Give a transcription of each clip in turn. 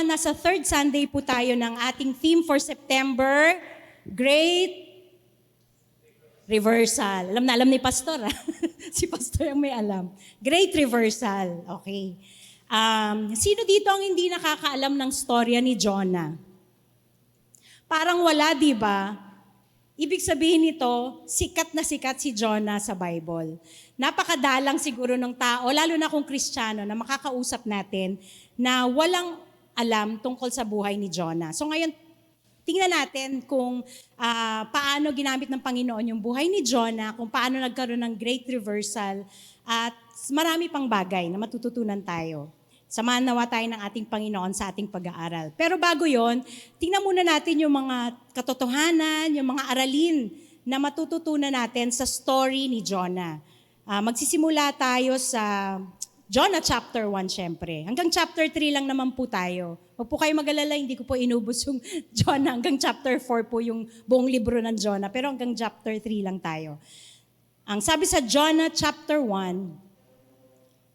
nasa third Sunday po tayo ng ating theme for September, Great Reversal. Alam na alam ni Pastor, ha? Si Pastor ang may alam. Great Reversal. Okay. Sino dito ang hindi nakakaalam ng storya ni Jonah? Parang wala, di ba? Ibig sabihin nito, sikat na sikat si Jonah sa Bible. Napakadalang siguro ng tao, lalo na kung Kristiyano, na makakausap natin na walang alam tungkol sa buhay ni Jonah. So ngayon, tingnan natin kung paano ginamit ng Panginoon yung buhay ni Jonah, kung paano nagkaroon ng great reversal, at marami pang bagay na matututunan tayo. Samahan nawa tayo ng ating Panginoon sa ating pag-aaral. Pero bago yon, tingnan muna natin yung mga katotohanan, yung mga aralin na matututunan natin sa story ni Jonah. Magsisimula tayo sa Jonah chapter 1 syempre. Hanggang chapter 3 lang naman po tayo. Huwag po kayo mag-alala, hindi ko po inubos yung Jonah. Hanggang chapter 4 po yung buong libro ng Jonah. Pero hanggang chapter 3 lang tayo. Ang sabi sa Jonah chapter 1,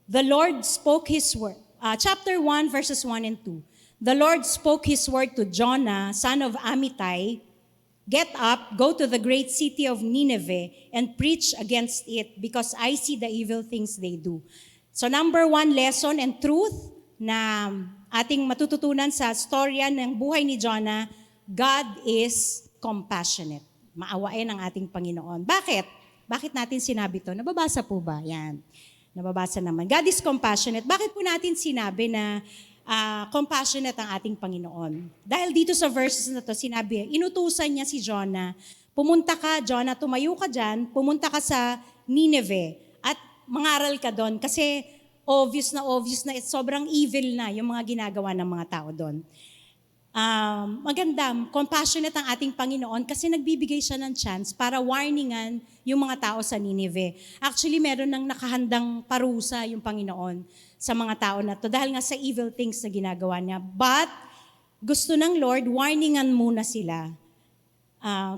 the Lord spoke His word. Chapter 1 verses 1 and 2. The Lord spoke His word to Jonah, son of Amittai. Get up, go to the great city of Nineveh and preach against it because I see the evil things they do. So number 1 lesson and truth na ating matututunan sa storya ng buhay ni Jonah, God is compassionate. Maawain ang ating Panginoon. Bakit? Bakit natin sinabi to? Nababasa po ba? Yan. Nababasa naman. God is compassionate. Bakit po natin sinabi na compassionate ang ating Panginoon? Dahil dito sa verses na to, sinabi, inutusan niya si Jonah, pumunta ka, Jonah, tumayo ka dyan, pumunta ka sa Nineveh at mangaral ka doon kasi obvious na sobrang evil na yung mga ginagawa ng mga tao doon. Maganda, compassionate ang ating Panginoon kasi nagbibigay siya ng chance para warningan yung mga tao sa Nineveh. Actually, meron ng nakahandang parusa yung Panginoon sa mga tao na to dahil nga sa evil things na ginagawa niya. But, gusto ng Lord, warningan muna sila.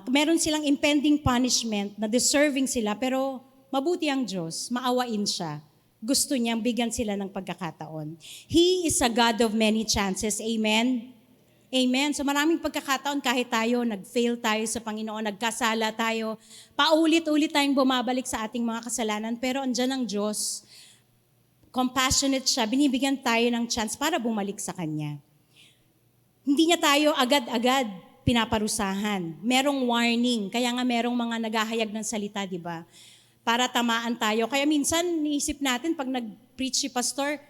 Meron silang impending punishment na deserving sila, pero mabuti ang Diyos, maawain siya. Gusto niyang bigyan sila ng pagkakataon. He is a God of many chances. Amen? Amen. So maraming pagkakataon kahit tayo, nag-fail tayo sa Panginoon, nagkasala tayo, paulit-ulit tayong bumabalik sa ating mga kasalanan, pero andyan ang Diyos, compassionate siya, binibigyan tayo ng chance para bumalik sa Kanya. Hindi niya tayo agad-agad pinaparusahan. Merong warning, kaya nga merong mga naghahayag ng salita, di ba? Para tamaan tayo. Kaya minsan, niisip natin, pag nag-preach si Pastor,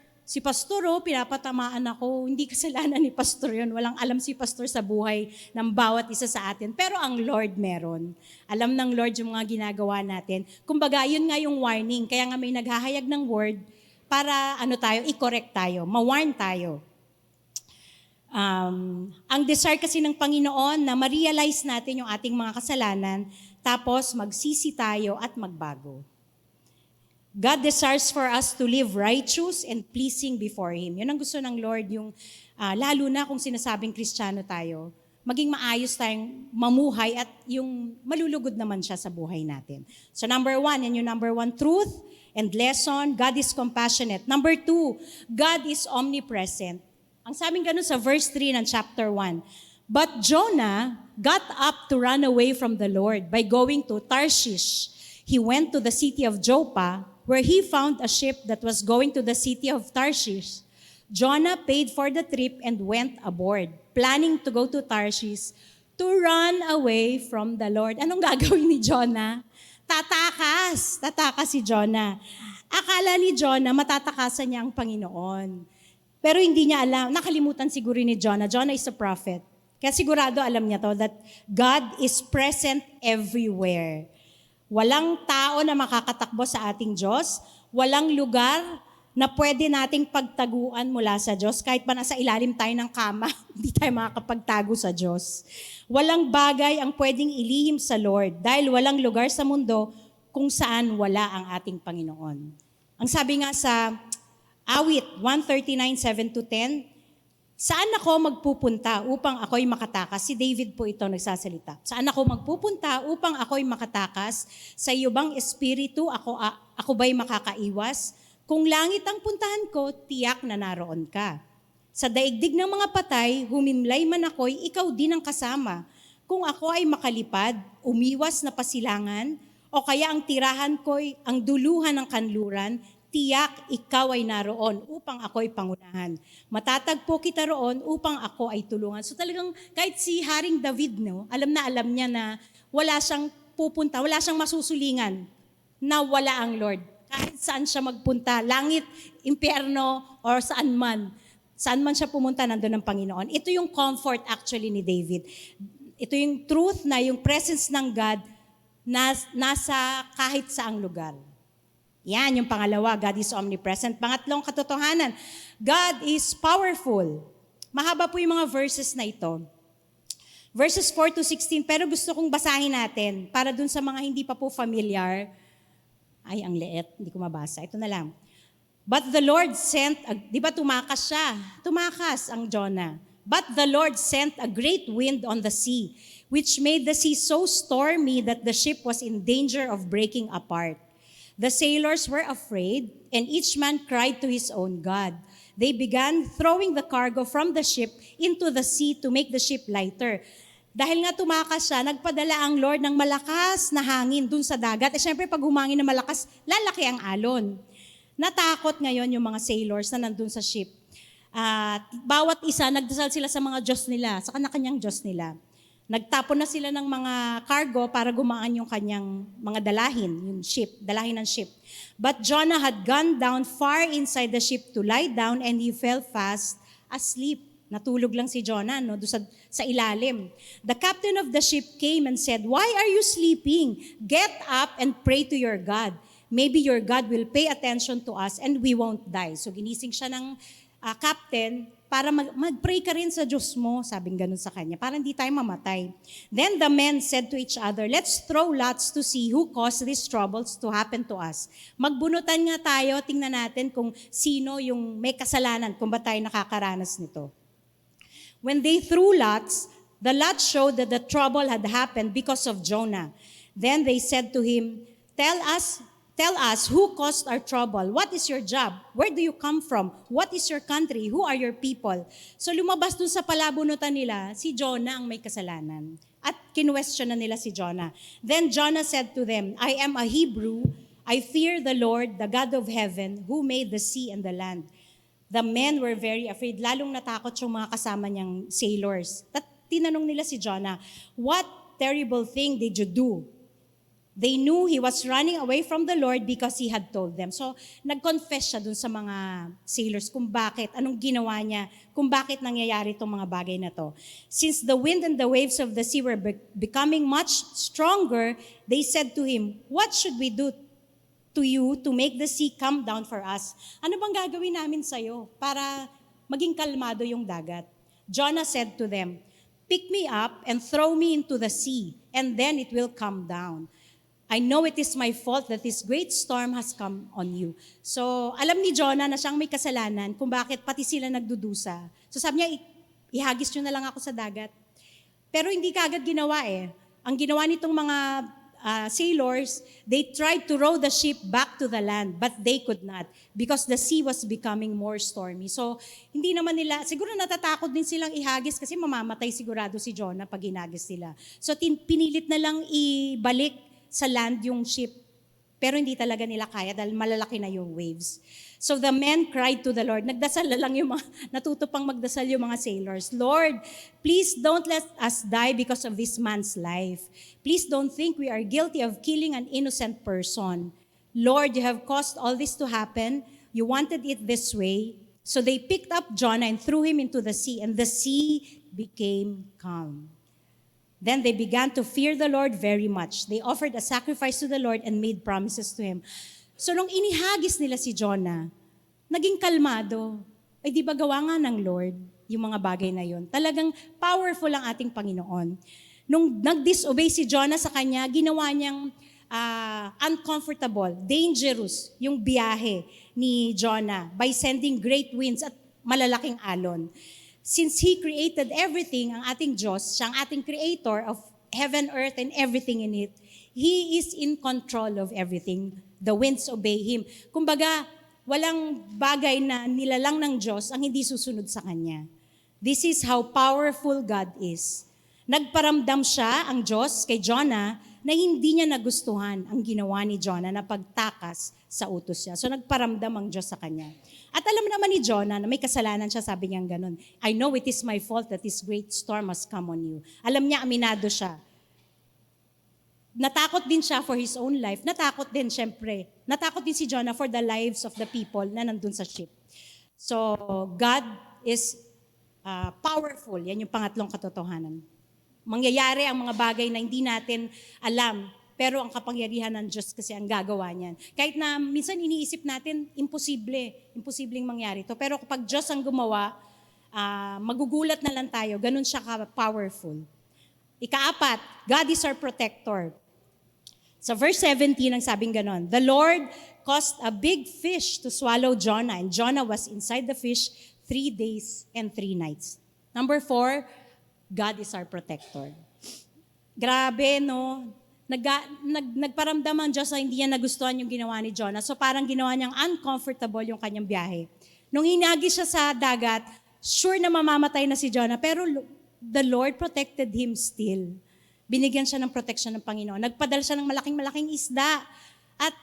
pinapatamaan ako. Hindi kasalanan ni Pastor yun. Walang alam si Pastor sa buhay ng bawat isa sa atin. Pero ang Lord meron. Alam ng Lord yung mga ginagawa natin. Kumbaga, yun nga yung warning. Kaya nga may naghahayag ng word para i-correct tayo, ma-warn tayo. Ang desire kasi ng Panginoon na ma-realize natin yung ating mga kasalanan, tapos magsisi tayo at magbago. God desires for us to live righteous and pleasing before Him. Yun ang gusto ng Lord, yung lalo na kung sinasabing Kristiyano tayo, maging maayos tayong mamuhay at yung malulugod naman siya sa buhay natin. So number 1, yan yung number 1 truth and lesson, God is compassionate. Number 2, God is omnipresent. Ang sabing ganun sa verse 3 ng chapter 1, but Jonah got up to run away from the Lord by going to Tarshish. He went to the city of Joppa, where he found a ship that was going to the city of Tarshish. Jonah paid for the trip and went aboard, planning to go to Tarshish to run away from the Lord. Anong gagawin ni Jonah? Tatakas si Jonah. Akala ni Jonah, matatakasan niya ang Panginoon. Pero hindi niya alam, nakalimutan siguro ni Jonah. Jonah is a prophet. Kaya sigurado alam niya to, that God is present everywhere. Walang tao na makakatakbo sa ating Diyos. Walang lugar na pwede nating pagtaguan mula sa Diyos. Kahit pa nasa ilalim tayo ng kama, hindi tayo makakapagtago sa Diyos. Walang bagay ang pwedeng ilihim sa Lord dahil walang lugar sa mundo kung saan wala ang ating Panginoon. Ang sabi nga sa Awit 139:7-10, saan ako magpupunta upang ako'y makatakas? Si David po ito nagsasalita. Saan ako magpupunta upang ako'y makatakas? Sa iyo bang espiritu ako ba'y makakaiwas? Kung langit ang puntahan ko, tiyak na naroon ka. Sa daigdig ng mga patay, humimlay man ako'y ikaw din ang kasama. Kung ako ay makalipad, umiwas na pasilangan, o kaya ang tirahan ko'y ang duluhan ng kanluran, tiyak ikaw ay naroon upang ako ay pangunahan. Matatagpo kita roon upang ako ay tulungan. So talagang kahit si Haring David, no, alam na alam niya na wala siyang pupunta, wala siyang masusulingan na wala ang Lord. Kahit saan siya magpunta, langit, impyerno, or saan man siya pumunta, nandun ang Panginoon. Ito yung comfort actually ni David. Ito yung truth na yung presence ng God nasa kahit saang lugar. Yan yung pangalawa, God is omnipresent. Pangatlong katotohanan, God is powerful. Mahaba po yung mga verses na ito. Verses 4 to 16, pero gusto kong basahin natin para dun sa mga hindi pa po familiar. Ay, ang liit, hindi ko mabasa. Ito na lang. But the Lord sent, di ba tumakas siya? Tumakas ang Jonah. But the Lord sent a great wind on the sea, which made the sea so stormy that the ship was in danger of breaking apart. The sailors were afraid, and each man cried to his own God. They began throwing the cargo from the ship into the sea to make the ship lighter. Dahil nga tumakas siya, nagpadala ang Lord ng malakas na hangin dun sa dagat. Siyempre, pag humangin na malakas, lalaki ang alon. Natakot ngayon yung mga sailors na nandun sa ship. Bawat isa, nagdasal sila sa mga Diyos nila, sa kanya-kanyang Diyos nila. Nagtapon na sila ng mga cargo para gumaan yung kanyang mga dalahin ng ship. But Jonah had gone down far inside the ship to lie down, and he fell fast asleep. Natulog lang si Jonah doon sa ilalim. The captain of the ship came and said, "Why are you sleeping? Get up and pray to your God. Maybe your God will pay attention to us and we won't die." So ginising siya ng captain para mag-pray ka rin sa Diyos mo, sabing ganun sa kanya, para hindi tayo mamatay. Then the men said to each other, "Let's throw lots to see who caused these troubles to happen to us." Magbunutan nga tayo, tingnan natin kung sino yung may kasalanan, kung ba tayo nakakaranas nito. When they threw lots, the lots showed that the trouble had happened because of Jonah. Then they said to him, Tell us who caused our trouble. What is your job? Where do you come from? What is your country? Who are your people? So lumabas dun sa palabunutan nila, si Jonah ang may kasalanan. At kinwestiyon na nila si Jonah. Then Jonah said to them, "I am a Hebrew. I fear the Lord, the God of heaven, who made the sea and the land." The men were very afraid. Lalong natakot yung mga kasama niyang sailors. At tinanong nila si Jonah, "What terrible thing did you do?" They knew he was running away from the Lord because he had told them. So, nag-confess siya dun sa mga sailors kung bakit, anong ginawa niya, kung bakit nangyayari itong mga bagay na to. Since the wind and the waves of the sea were becoming much stronger, they said to him, "What should we do to you to make the sea come down for us?" Ano bang gagawin namin sa'yo para maging kalmado yung dagat? Jonah said to them, "Pick me up and throw me into the sea, and then it will come down. I know it is my fault that this great storm has come on you." So, alam ni Jonah na siyang may kasalanan kung bakit pati sila nagdudusa. So, sabi niya, ihagis nyo na lang ako sa dagat. Pero hindi kaagad ginawa eh. Ang ginawa nitong mga sailors, they tried to row the ship back to the land, but they could not because the sea was becoming more stormy. So, hindi naman nila, siguro natatakot din silang ihagis kasi mamamatay sigurado si Jonah pag hinagis sila. So, pinilit na lang ibalik sa land yung ship. Pero hindi talaga nila kaya dahil malalaki na yung waves. So the men cried to the Lord. Nagdasal na lang yung mga, natutupang magdasal yung mga sailors. "Lord, please don't let us die because of this man's life. Please don't think we are guilty of killing an innocent person. Lord, you have caused all this to happen. You wanted it this way." So they picked up Jonah and threw him into the sea, and the sea became calm. Then they began to fear the Lord very much. They offered a sacrifice to the Lord and made promises to Him. So nung inihagis nila si Jonah, naging kalmado. Ay di ba gawa nga ng Lord yung mga bagay na yun? Talagang powerful ang ating Panginoon. Nung nag-disobey si Jonah sa kanya, ginawa niyang uncomfortable, dangerous yung biyahe ni Jonah by sending great winds at malalaking alon. Since He created everything, ang ating Diyos, siyang ating creator of heaven, earth, and everything in it, He is in control of everything. The winds obey Him. Kumbaga, walang bagay na nilalang ng Diyos ang hindi susunod sa Kanya. This is how powerful God is. Nagparamdam siya, ang Diyos, kay Jonah, na hindi niya nagustuhan ang ginawa ni Jonah na pagtakas sa utos niya. So nagparamdam ang Diyos sa kanya. At alam naman ni Jonah na may kasalanan siya, sabi niya ganun. I know it is my fault that this great storm has come on you. Alam niya, aminado siya. Natakot din siya for his own life. Natakot din, syempre. Natakot din si Jonah for the lives of the people na nandun sa ship. So, God is powerful. Yan yung pangatlong katotohanan. Mangyayari ang mga bagay na hindi natin alam, pero ang kapangyarihan ng Diyos kasi ang gagawa niyan. Kahit na minsan iniisip natin, imposibleng mangyari to. Pero kapag Diyos ang gumawa, magugulat na lang tayo. Ganun siya ka-powerful. Ikaapat, God is our protector. Sa verse 17, ang sabing ganon, the Lord caused a big fish to swallow Jonah, and Jonah was inside the fish 3 days and 3 nights. Number 4, God is our protector. Grabe, no? Nagparamdam ang Diyos na hindi niya nagustuhan yung ginawa ni Jonah. So parang ginawa niyang uncomfortable yung kanyang biyahe. Nung hinagi siya sa dagat, sure na mamamatay na si Jonah, pero the Lord protected him still. Binigyan siya ng protection ng Panginoon. Nagpadala siya ng malaking isda at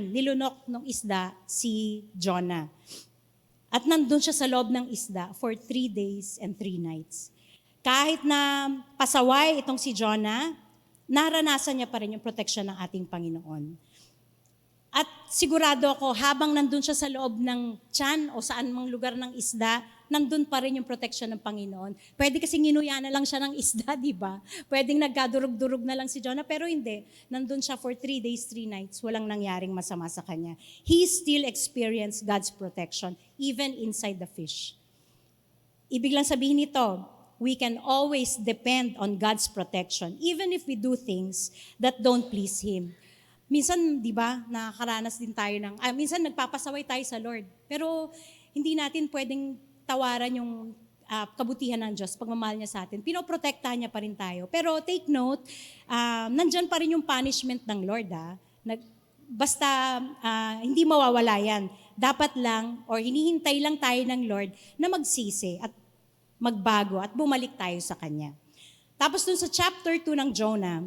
nilunok ng isda si Jonah. At nandun siya sa loob ng isda for 3 days and 3 nights. Kahit na pasaway itong si Jonah, naranasan niya pa rin yung protection ng ating Panginoon. At sigurado ako, habang nandun siya sa loob ng tiyan o saan mang lugar ng isda, nandun pa rin yung protection ng Panginoon. Pwede kasi nginuya na lang siya ng isda, di ba? Pwedeng nagkadurog-durog na lang si Jonah, pero hindi. Nandun siya for 3 days, 3 nights. Walang nangyaring masama sa kanya. He still experienced God's protection, even inside the fish. Ibig lang sabihin nito, we can always depend on God's protection, even if we do things that don't please Him. Minsan, di ba, nakakaranas din tayo minsan nagpapasaway tayo sa Lord. Pero hindi natin pwedeng tawaran yung kabutihan ng Diyos, pagmamahal niya sa atin. Pinoprotektahan niya pa rin tayo. Pero take note, nandyan pa rin yung punishment ng Lord. Basta hindi mawawala yan. Dapat lang, or hinihintay lang tayo ng Lord na magsisi at magbago at bumalik tayo sa Kanya. Tapos dun sa chapter 2 ng Jonah,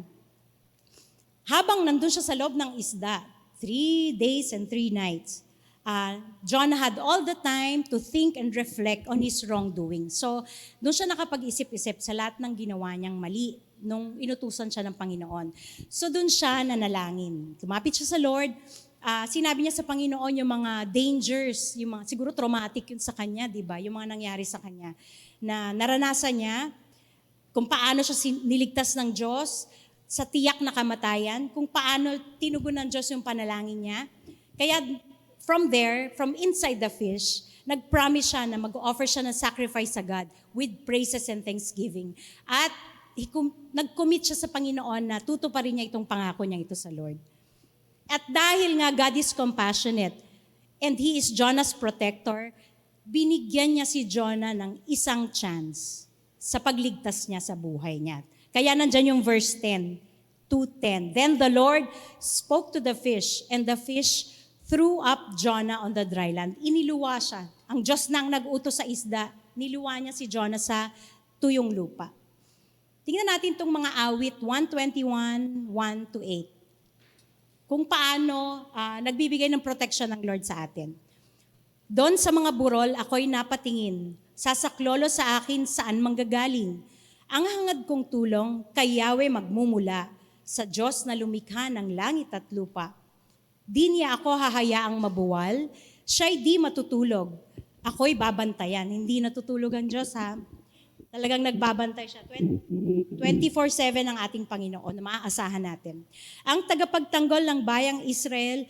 habang nandun siya sa loob ng isda, 3 days and 3 nights, Jonah had all the time to think and reflect on his wrongdoing. So, doon siya nakapag-isip-isip sa lahat ng ginawa niyang mali nung inutusan siya ng Panginoon. So, doon siya nanalangin. Lumapit siya sa Lord. Sinabi niya sa Panginoon yung mga dangers, yung mga, siguro traumatic yun sa kanya, di ba? Yung mga nangyari sa kanya na naranasan niya, kung paano siya niligtas ng Diyos sa tiyak na kamatayan, kung paano tinugon ng Diyos yung panalangin niya. Kaya from there, from inside the fish, nag-promise siya na mag-offer siya ng sacrifice sa God with praises and thanksgiving. At nag-commit siya sa Panginoon na tutuparin niya itong pangako niya ito sa Lord. At dahil nga God is compassionate and He is Jonah's protector, binigyan niya si Jonah ng isang chance sa pagligtas niya sa buhay niya. Kaya nandyan yung verse 10, 2:10. Then the Lord spoke to the fish, and the fish threw up Jonah on the dry land. Iniluwa siya. Ang Diyos na ang nag-utos sa isda, niluwa niya si Jonah sa tuyong lupa. Tingnan natin itong mga awit, 121, 1-8. Kung paano nagbibigay ng protection ng Lord sa atin. Doon sa mga burol, ako'y napatingin. Sasaklolo sa akin saan manggagaling. Ang hangad kong tulong, kay Yahweh magmumula, sa Diyos na lumikha ng langit at lupa. Di niya ako hahayaang mabuwal, siya'y di matutulog. Ako'y babantayan. Hindi natutulog ang Diyos, ha? Talagang nagbabantay siya. 24/7 ang ating Panginoon na maaasahan natin. Ang tagapagtanggol ng bayang Israel,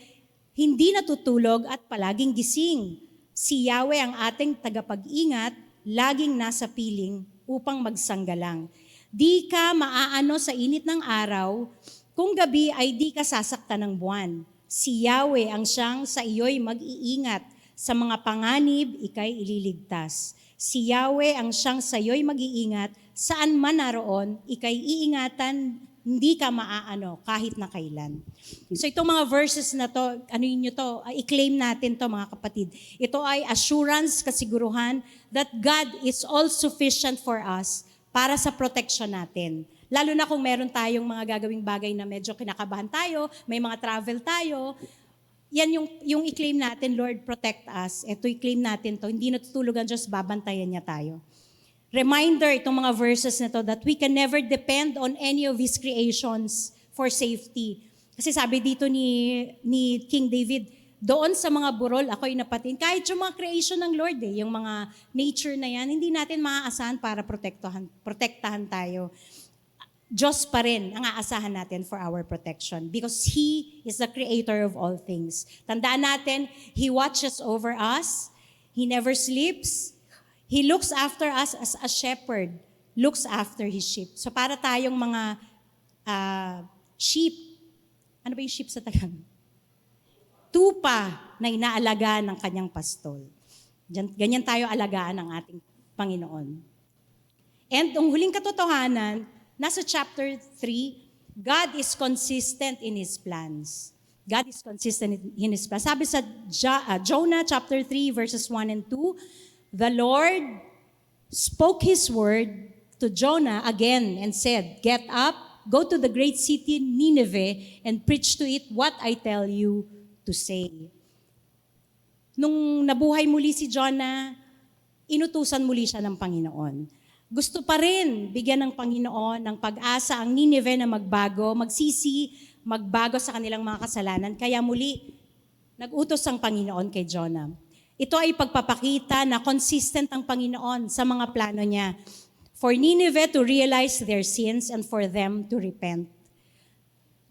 hindi natutulog at palaging gising. Si Yahweh ang ating tagapag-ingat, laging nasa piling upang magsanggalang. Di ka maaano sa init ng araw, kung gabi ay di ka sasaktan ng buwan. Si Yahweh ang siyang sa iyo'y mag-iingat, sa mga panganib ika'y ililigtas. Si Yahweh ang siyang sa iyo'y mag-iingat, saan man naroon ika'y iingatan hindi ka maaano kahit na kailan. So itong mga verses na to, i-claim natin to mga kapatid. Ito ay assurance, kasiguruhan that God is all sufficient for us para sa protection natin. Lalo na kung meron tayong mga gagawing bagay na medyo kinakabahan tayo, may mga travel tayo, yan yung i-claim natin, Lord, protect us. Ito i-claim natin to, hindi natutulog ang Diyos, babantayan niya tayo. Reminder itong mga verses na to that we can never depend on any of His creations for safety. Kasi sabi dito ni King David, doon sa mga burol, ako'y napatin. Kahit yung mga creation ng Lord, yung mga nature na yan, hindi natin maaasahan para protektahan tayo. Diyos pa rin ang aasahan natin for our protection because He is the creator of all things. Tandaan natin, He watches over us. He never sleeps. He looks after us as a shepherd looks after his sheep. So para tayong mga sheep, ano ba yung sheep sa Tagalog? Tupa na inaalagaan ng kanyang pastol. Ganyan tayo alagaan ng ating Panginoon. And ang huling katotohanan, nasa chapter 3, God is consistent in His plans. God is consistent in His plans. Sabi sa Jonah chapter 3 verses 1 and 2, the Lord spoke His word to Jonah again and said, "Get up, go to the great city Nineveh and preach to it what I tell you to say." Nung nabuhay muli si Jonah, inutusan muli siya ng Panginoon. Gusto pa rin bigyan ng Panginoon ng pag-asa ang Nineveh na magbago, magbago sa kanilang mga kasalanan. Kaya muli, nag-utos ang Panginoon kay Jonah. Ito ay pagpapakita na consistent ang Panginoon sa mga plano niya. For Nineveh to realize their sins and for them to repent.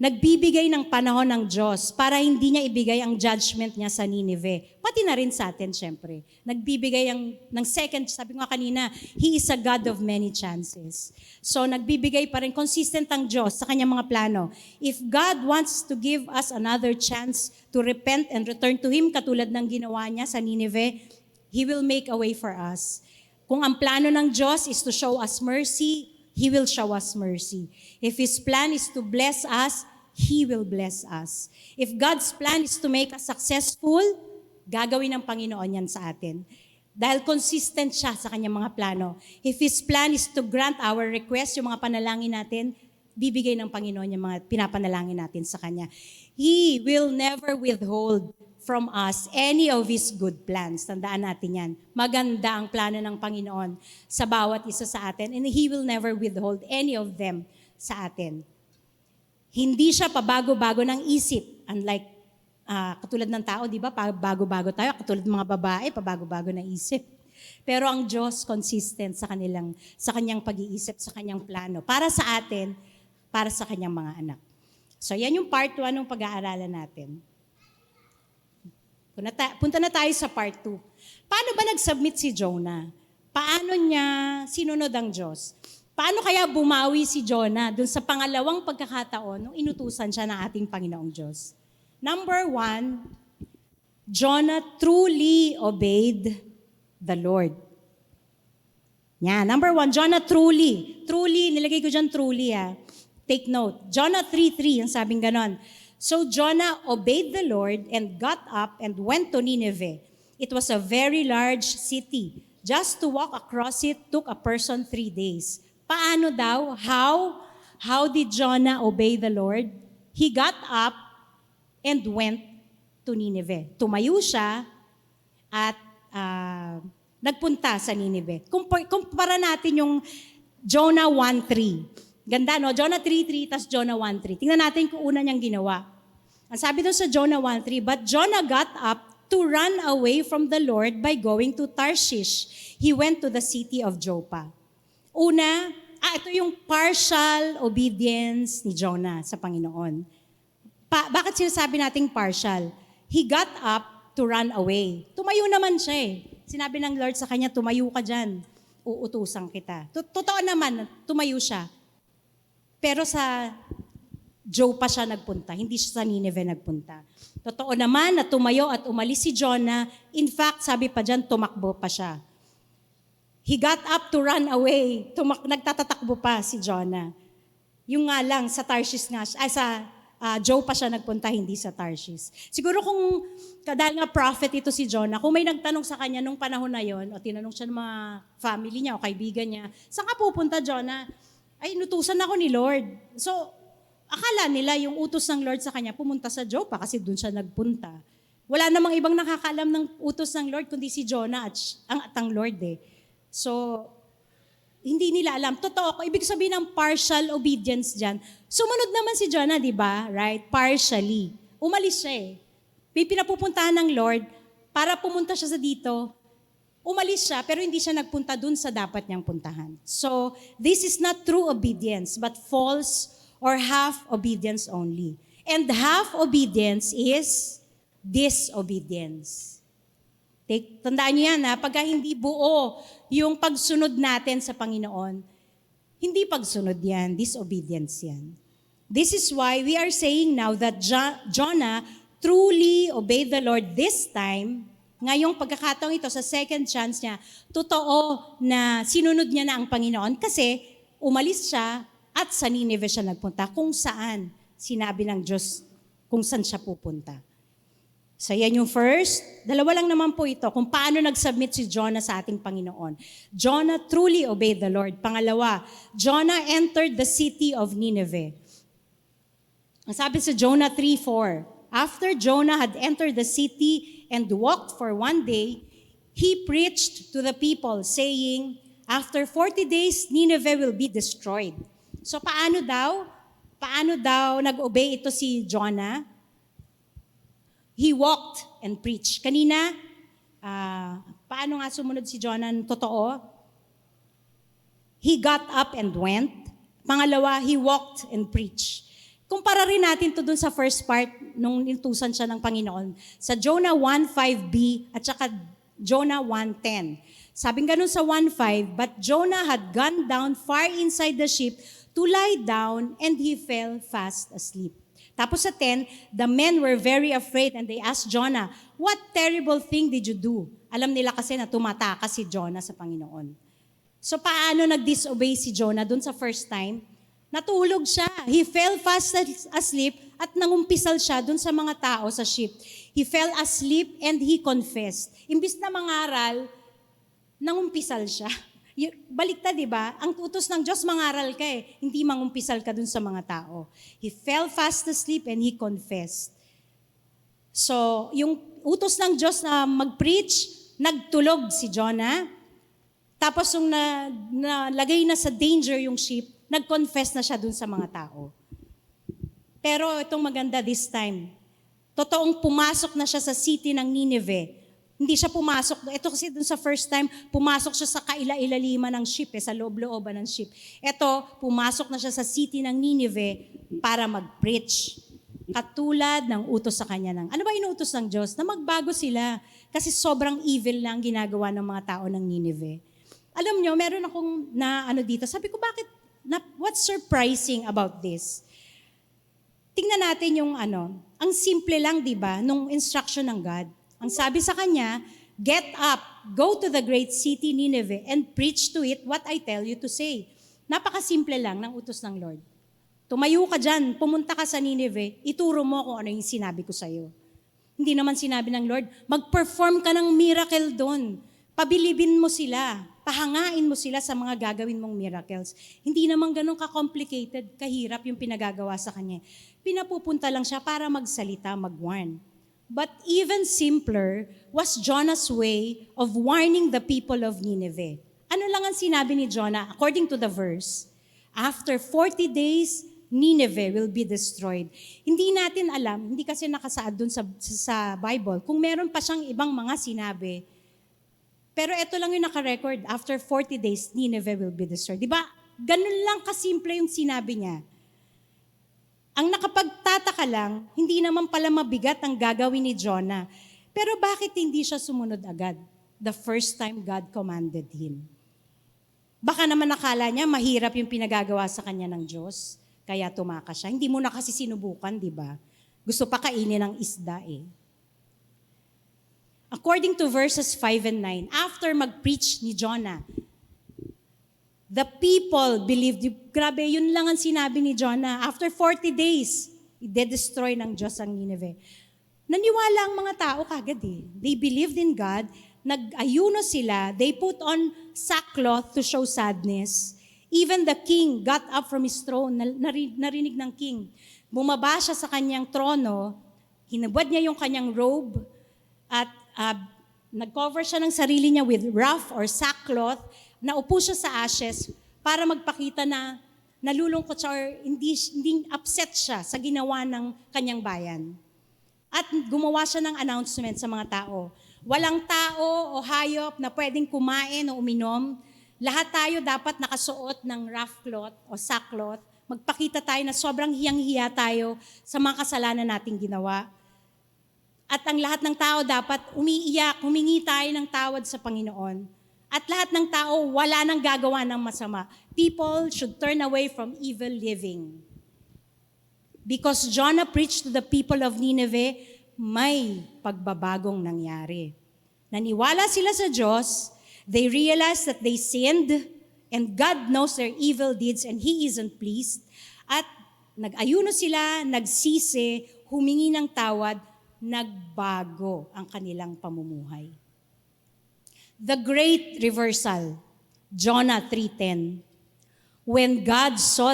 Nagbibigay ng panahon ng Diyos para hindi niya ibigay ang judgment niya sa Nineveh. Pati na rin sa atin, syempre. Nagbibigay ng second, sabi ko nga kanina, He is a God of many chances. So nagbibigay pa rin, consistent ang Diyos sa kanyang mga plano. If God wants to give us another chance to repent and return to Him, katulad ng ginawa niya sa Nineveh, He will make a way for us. Kung ang plano ng Diyos is to show us mercy, He will show us mercy. If His plan is to bless us, He will bless us. If God's plan is to make us successful, gagawin ng Panginoon yan sa atin. Dahil consistent siya sa kanyang mga plano. If His plan is to grant our request, yung mga panalangin natin, bibigay ng Panginoon yung mga pinapanalangin natin sa Kanya. He will never withhold from us any of His good plans. Tandaan natin yan. Maganda ang plano ng Panginoon sa bawat isa sa atin, and He will never withhold any of them sa atin. Hindi siya pabago-bago ng isip. Unlike, katulad ng tao, di ba? Pabago-bago tayo. Katulad ng mga babae, pabago-bago ng isip. Pero ang Diyos, consistent sa kanyang pag-iisip, sa kanyang plano. Para sa atin, para sa kanyang mga anak. So, yan yung part 1 ng pag-aaralan natin. Punta na tayo sa part 2. Paano ba nag-submit si Jonah? Paano niya sinunod ang Diyos? Paano kaya bumawi si Jonah dun sa pangalawang pagkakataon nung inutusan siya ng ating Panginoong Diyos? Number 1, Jonah truly obeyed the Lord. Yan. Number 1, Jonah truly. Truly, nilagay ko dyan truly Take note. Jonah 3:3, ang sabing ganon. So Jonah obeyed the Lord and got up and went to Nineveh. It was a very large city. Just to walk across it took a person 3 days. Paano daw? How did Jonah obey the Lord? He got up and went to Nineveh. Tumayo siya at nagpunta sa Nineveh. Kumpara natin yung Jonah 1:3. Ganda, no? Jonah 3:3 tas Jonah 1:3. Tingnan natin kung una niyang ginawa. Ang sabi doon sa Jonah 1:3, but Jonah got up to run away from the Lord by going to Tarshish. He went to the city of Joppa. Una, ito yung partial obedience ni Jonah sa Panginoon. Bakit sinasabi nating partial? He got up to run away. Tumayo naman siya Sinabi ng Lord sa kanya, tumayo ka dyan, uutusan kita. Totoo naman, tumayo siya. Pero sa Joppa siya nagpunta, hindi siya sa Nineveh nagpunta. Totoo naman na tumayo at umalis si Jonah. In fact, sabi pa dyan, tumakbo pa siya. He got up to run away. Nagtatatakbo pa si Jonah. Yung nga lang, sa Tarshish nga, sa Joppa siya nagpunta, hindi sa Tarshish. Siguro kung, dahil nga prophet ito si Jonah, kung may nagtanong sa kanya nung panahon na yon, o tinanong siya ng mga family niya o kaibigan niya, saan ka pupunta, Jonah? Ay, inutusan ako ni Lord. So, akala nila yung utos ng Lord sa kanya, pumunta sa Joppa kasi doon siya nagpunta. Wala namang ibang nakakaalam ng utos ng Lord kundi si Jonah at ang Lord eh. So, hindi nila alam. Totoo, ibig sabihin ng partial obedience dyan. Sumunod naman si Jonah, di ba? Right? Partially. Umalis siya eh. May pinapupuntahan ng Lord para pumunta siya sa dito. Umalis siya, pero hindi siya nagpunta dun sa dapat niyang puntahan. So, this is not true obedience, but false or half obedience only. And half obedience is disobedience. Tandaan niyo yan, pagka hindi buo yung pagsunod natin sa Panginoon, hindi pagsunod yan, disobedience yan. This is why we are saying now that Jonah truly obeyed the Lord this time. Ngayong pagkakataong ito, sa second chance niya, totoo na sinunod niya na ang Panginoon kasi umalis siya at sa Nineveh siya nagpunta kung saan sinabi ng Diyos kung saan siya pupunta. So yan yung first. Dalawa lang naman po ito kung paano nag-submit si Jonah sa ating Panginoon. Jonah truly obeyed the Lord. Pangalawa, Jonah entered the city of Nineveh. Ang sabi sa Jonah 3:4, after Jonah had entered the city and walked for 1 day, he preached to the people saying, after 40 days, Nineveh will be destroyed. So paano daw nag-obey ito si Jonah? He walked and preached. Kanina, paano nga sumunod si Jonah ng totoo? He got up and went. Pangalawa, he walked and preached. Kumpara rin natin to dun sa first part nung inutusan siya ng Panginoon. Sa Jonah 1:5b at saka Jonah 1:10. Sabing ganun sa 1:5, but Jonah had gone down far inside the ship to lie down and he fell fast asleep. Tapos sa 10, the men were very afraid and they asked Jonah, what terrible thing did you do? Alam nila kasi na tumatakas si Jonah sa Panginoon. So paano nag-disobey si Jonah dun sa first time? Natulog siya. He fell fast asleep at nangumpisal siya dun sa mga tao sa ship. He fell asleep and he confessed. Imbis na mangaral, nangumpisal siya. Baliktad, di ba? Ang utos ng Diyos, mangaral ka eh. Hindi mangumpisal ka dun sa mga tao. He fell fast asleep and he confessed. So, yung utos ng Diyos na mag-preach, nagtulog si Jonah. Tapos yung nalagay na sa danger yung ship, nag-confess na siya dun sa mga tao. Pero itong maganda this time, totoong pumasok na siya sa city ng Nineveh. Hindi siya pumasok. Ito kasi dun sa first time, pumasok siya sa kaila-ilaliman ng ship, sa loob-looban ng ship. Ito, pumasok na siya sa city ng Nineveh para mag-preach. Katulad ng utos sa kanya ng, ano ba inuutos ng Diyos? Na magbago sila. Kasi sobrang evil lang ginagawa ng mga tao ng Nineveh. Alam nyo, meron akong dito. Sabi ko, what's surprising about this? Tingnan natin yung ang simple lang, di ba, nung instruction ng God. Ang sabi sa kanya, get up, go to the great city Nineveh and preach to it what I tell you to say. Napakasimple lang ng utos ng Lord. Tumayo ka dyan, pumunta ka sa Nineveh, ituro mo kung ano yung sinabi ko sa'yo. Hindi naman sinabi ng Lord, mag-perform ka ng miracle doon. Pabilibin mo sila, pahangain mo sila sa mga gagawin mong miracles. Hindi naman ganun ka-complicated, kahirap yung pinagagawa sa kanya. Pinapupunta lang siya para magsalita, mag-warn. But even simpler was Jonah's way of warning the people of Nineveh. Ano lang ang sinabi ni Jonah according to the verse? After 40 days, Nineveh will be destroyed. Hindi natin alam, hindi kasi nakasaad dun sa Bible, kung meron pa siyang ibang mga sinabi. Pero ito lang yung naka-record, after 40 days, Nineveh will be destroyed. Di ba? Ganun lang kasimple yung sinabi niya. Ang nakapagtataka lang, hindi naman pala mabigat ang gagawin ni Jonah. Pero bakit hindi siya sumunod agad? The first time God commanded him. Baka naman nakala niya, mahirap yung pinagagawa sa kanya ng Diyos, kaya tumakas siya. Hindi mo na kasi sinubukan, di ba? Gusto pa kainin ng isda eh. According to verses 5 and 9, after mag-preach ni Jonah, The people believed. Grabe, yun lang ang sinabi ni Jonah. After 40 days, i-destroy ng Diyos ang Nineveh. Naniwala ang mga tao kagad eh. They believed in God. Nag-ayuno sila. They put on sackcloth to show sadness. Even the king got up from his throne. Narinig ng king. Bumaba siya sa kanyang trono. Hinabad niya yung kanyang robe. At nag-cover siya ng sarili niya with ruff or sackcloth. Naupo siya sa ashes para magpakita na nalulungkot siya or hindi upset siya sa ginawa ng kanyang bayan. At gumawa siya ng announcement sa mga tao. Walang tao o hayop na pwedeng kumain o uminom. Lahat tayo dapat nakasuot ng rough cloth o sackcloth. Magpakita tayo na sobrang hiyang-hiya tayo sa mga kasalanan nating ginawa. At ang lahat ng tao dapat umiiyak, humingi tayo ng tawad sa Panginoon. At lahat ng tao wala nang gagawa ng masama. People should turn away from evil living. Because Jonah preached to the people of Nineveh, may pagbabagong nangyari. Naniwala sila sa Diyos, they realized that they sinned, and God knows their evil deeds and He isn't pleased. At nag-ayuno sila, nagsisi, humingi ng tawad, nagbago ang kanilang pamumuhay. The great reversal, Jonah 3:10. When God saw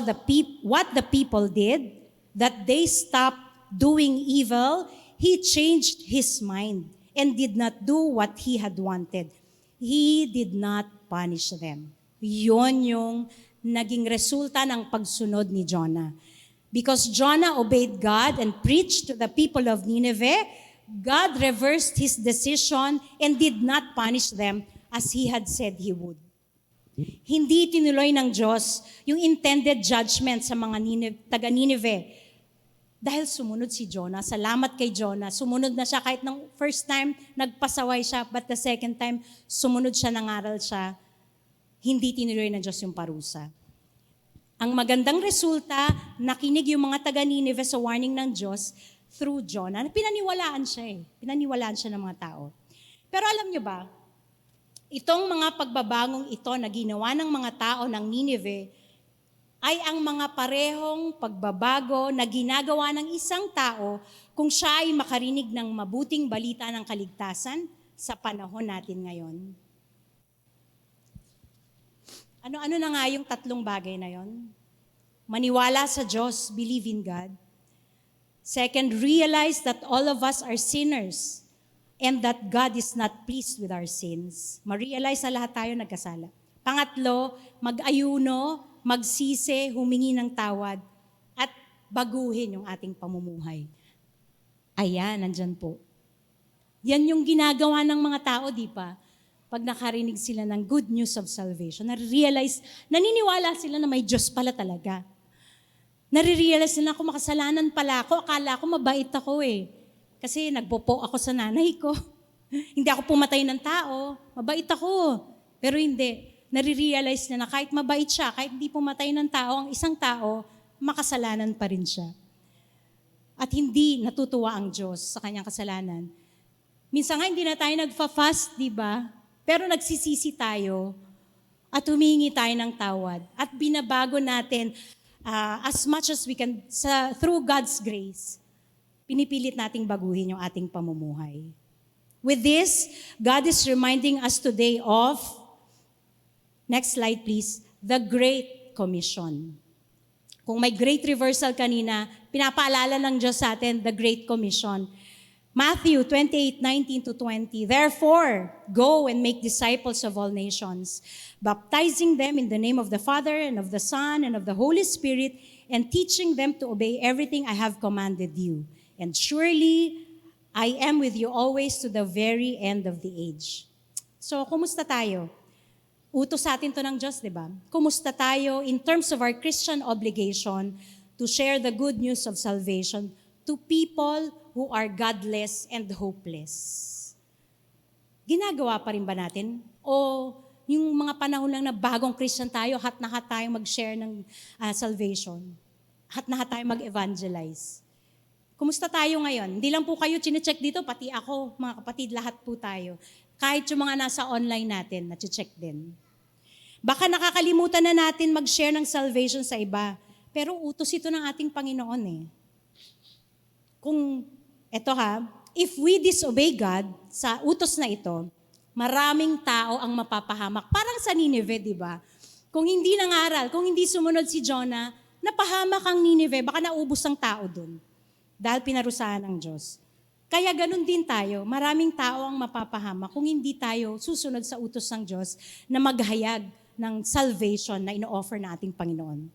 what the people did, that they stopped doing evil, He changed His mind and did not do what He had wanted. He did not punish them. Yun yung naging resulta ng pagsunod ni Jonah. Because Jonah obeyed God and preached to the people of Nineveh, God reversed His decision and did not punish them as He had said He would. Hindi tinuloy ng Diyos yung intended judgment sa mga taga Nineveh. Dahil sumunod si Jonah, salamat kay Jonah. Sumunod na siya kahit nung first time, nagpasaway siya, but the second time, sumunod siya, nangaral siya. Hindi tinuloy ng Diyos yung parusa. Ang magandang resulta, nakinig yung mga taga Nineveh sa warning ng Diyos through Jonah. Pinaniwalaan siya eh. Pinaniwalaan siya ng mga tao. Pero alam niyo ba, itong mga pagbabagong ito na ginawa ng mga tao ng Nineveh, ay ang mga parehong pagbabago na ginagawa ng isang tao kung siya ay makarinig ng mabuting balita ng kaligtasan sa panahon natin ngayon. Ano-ano na nga yung tatlong bagay na yon? Maniwala sa Diyos, believe in God. Second, realize that all of us are sinners and that God is not pleased with our sins. Ma-realize na lahat tayo nagkasala. Pangatlo, mag-ayuno, magsisi, humingi ng tawad, at baguhin yung ating pamumuhay. Ayan, nandyan po. Yan yung ginagawa ng mga tao, di ba? Pag nakarinig sila ng good news of salvation, nare-realize, naniniwala sila na may Diyos pala talaga. Nare-realize nila ako, makasalanan pala ako, akala ko mabait ako eh. Kasi nagpopo ako sa nanay ko. Hindi ako pumatay ng tao, mabait ako. Pero hindi. Nare-realize na kahit mabait siya, kahit hindi pumatay ng tao, ang isang tao, makasalanan pa rin siya. At hindi natutuwa ang Diyos sa kanyang kasalanan. Minsan nga hindi na tayo nagfa-fast, di ba? Pero nagsisisi tayo at humingi tayo ng tawad. At binabago natin as much as we can, through God's grace, pinipilit nating baguhin yung ating pamumuhay. With this, God is reminding us today of, next slide please, the Great Commission. Kung may great reversal kanina, pinapaalala ng Diyos sa atin, the Great Commission. Matthew 28:19-20, therefore, go and make disciples of all nations, baptizing them in the name of the Father and of the Son and of the Holy Spirit, and teaching them to obey everything I have commanded you. And surely, I am with you always to the very end of the age. So, kumusta tayo? Utos sa atin to ng Diyos, di ba? Kumusta tayo in terms of our Christian obligation to share the good news of salvation to people who are godless and hopeless? Ginagawa pa rin ba natin? O yung mga panahon lang na bagong Christian tayo, hat na hat tayo mag-share ng salvation? Hat na hat tayo mag-evangelize? Kumusta tayo ngayon? Hindi lang po kayo chinecheck dito, pati ako, mga kapatid, lahat po tayo. Kahit yung mga nasa online natin, na-check din. Baka nakakalimutan na natin mag-share ng salvation sa iba. Pero utos ito ng ating Panginoon eh. If we disobey God sa utos na ito, maraming tao ang mapapahamak. Parang sa Nineveh, di ba? Kung hindi nangaral, kung hindi sumunod si Jonah, napahamak ang Nineveh, baka naubos ang tao dun. Dahil pinarusahan ng Diyos. Kaya ganun din tayo, maraming tao ang mapapahamak kung hindi tayo susunod sa utos ng Diyos na maghayag ng salvation na ino-offer na ating Panginoon.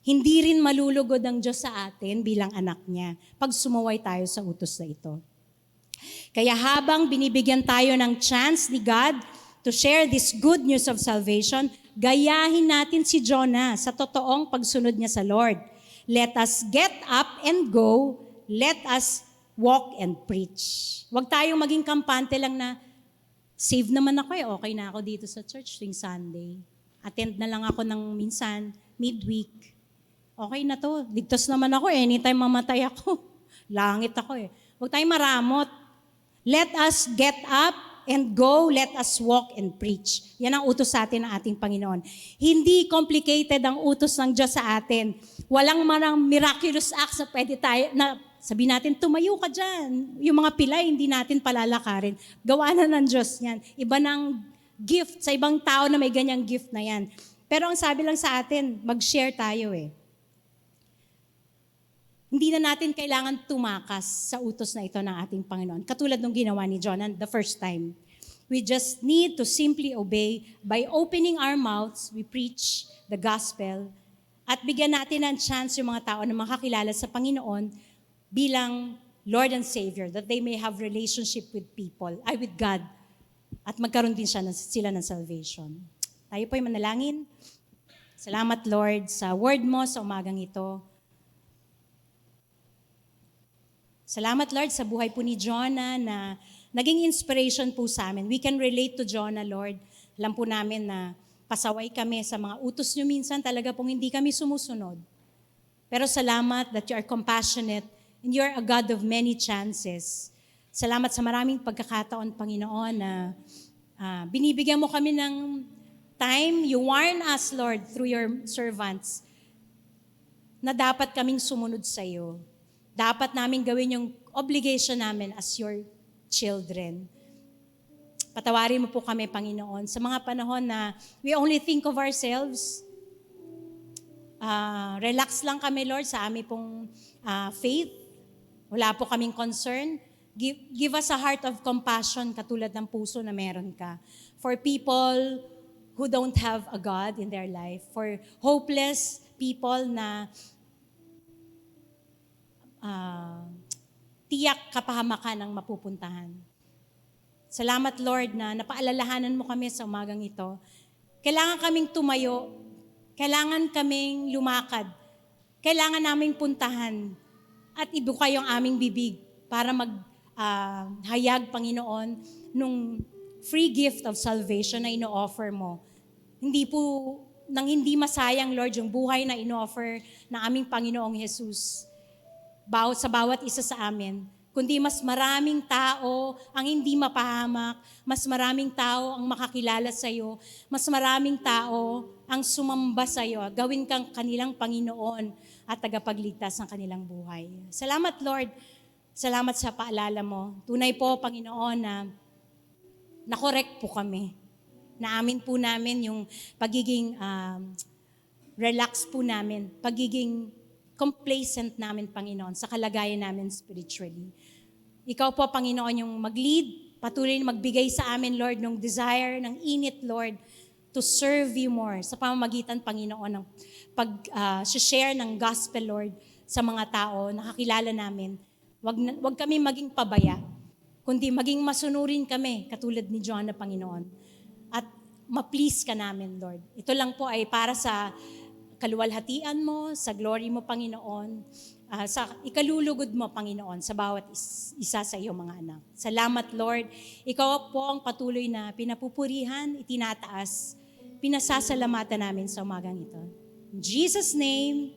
Hindi rin malulugod ang Diyos sa atin bilang anak niya pag sumaway tayo sa utos na ito. Kaya habang binibigyan tayo ng chance ni God to share this good news of salvation, gayahin natin si Jonah sa totoong pagsunod niya sa Lord. Let us get up and go. Let us walk and preach. Huwag tayong maging kampante lang na, save naman ako okay na ako dito sa church tuwing Sunday. Attend na lang ako ng minsan, midweek. Okay na to, ligtas naman ako anytime mamatay ako. Langit ako Huwag tayong maramot. Let us get up and go, let us walk and preach. Yan ang utos sa atin ng ating Panginoon. Hindi complicated ang utos ng Diyos sa atin. Walang marang miraculous acts na pwede tayo, na sabihin natin, tumayo ka dyan. Yung mga pilay, hindi natin palalakarin. Gawa na ng Diyos yan. Iba ng gift sa ibang tao na may ganyang gift na yan. Pero ang sabi lang sa atin, mag-share tayo Hindi na natin kailangan tumakas sa utos na ito ng ating Panginoon. Katulad ng ginawa ni Jonah the first time. We just need to simply obey. By opening our mouths, we preach the gospel at bigyan natin ng chance yung mga tao na makakilala sa Panginoon bilang Lord and Savior, that they may have relationship with people, with God, at magkaroon din sila ng salvation. Tayo po'y manalangin. Salamat, Lord, sa word mo sa umagang ito. Salamat, Lord, sa buhay po ni Jonah na naging inspiration po sa amin. We can relate to Jonah, Lord. Alam po namin na pasaway kami sa mga utos niyo minsan, talaga pong hindi kami sumusunod. Pero salamat that you are compassionate and you are a God of many chances. Salamat sa maraming pagkakataon, Panginoon, na binibigyan mo kami ng time. You warn us, Lord, through your servants, na dapat kaming sumunod sa iyo. Dapat namin gawin yung obligation namin as your children. Patawarin mo po kami, Panginoon, sa mga panahon na we only think of ourselves. Relax lang kami, Lord, sa aming pong faith. Wala po kaming concern. Give us a heart of compassion katulad ng puso na meron ka. For people who don't have a God in their life. For hopeless people na tiyak kapahamakan ang mapupuntahan. Salamat, Lord, na napaalalahanan mo kami sa umagang ito. Kailangan kaming tumayo. Kailangan kaming lumakad. Kailangan naming puntahan at ibukay ang aming bibig para maghayag, Panginoon, nung free gift of salvation na ino-offer mo. Hindi masayang, Lord, yung buhay na ino-offer ng aming Panginoong Jesus. Sa bawat isa sa amin, kundi mas maraming tao ang hindi mapahamak, mas maraming tao ang makakilala sa iyo, mas maraming tao ang sumamba sa iyo, gawin kang kanilang Panginoon at tagapagligtas ng kanilang buhay. Salamat, Lord. Salamat sa paalala mo. Tunay po, Panginoon, na nakorek po kami. Naamin po namin yung pagiging relax po namin, pagiging complacent namin, Panginoon, sa kalagayan namin spiritually. Ikaw po, Panginoon, yung mag-lead, patuloy na magbigay sa amin, Lord, ng desire, ng init, Lord, to serve you more sa pamamagitan, Panginoon, ng pag-share ng gospel, Lord, sa mga tao, nakakilala namin. Wag kami maging pabaya, kundi maging masunurin kami, katulad ni Jonah, Panginoon. At ma-please ka namin, Lord. Ito lang po ay para sa kaluwalhatian mo, sa glory mo, Panginoon, sa ikalulugod mo, Panginoon, sa bawat isa sa iyong mga anak. Salamat, Lord. Ikaw po ang patuloy na pinapupurihan, itinataas, pinasasalamatan namin sa umagang ito. In Jesus' name,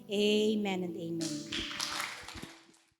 amen and amen.